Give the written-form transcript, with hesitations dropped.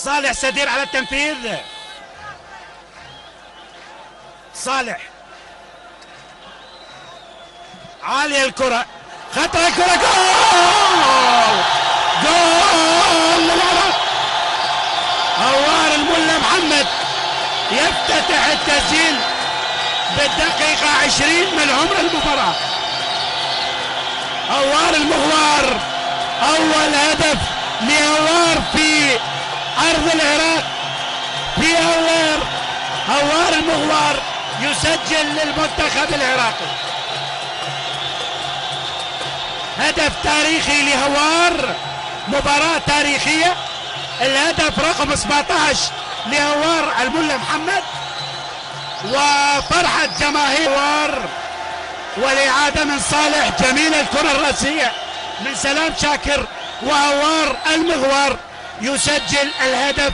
صالح سدير على التنفيذ. صالح عالية الكرة، خطر الكرة، جول جول للعراق. هوار الملا محمد يفتتح التسجيل بالدقيقة 20 من عمر المباراة. هوار المغوار، أول هدف لهوار في أرض العراق في هوار المغوار يسجل للمنتخب العراقي. هدف تاريخي لهوار، مباراة تاريخية. الهدف رقم 17 لهوار الملا محمد، وفرحة جماهير هوار. والإعادة من صالح، جميلة الكرة الرأسية من سلام شاكر، وهوار المغوار يسجل الهدف.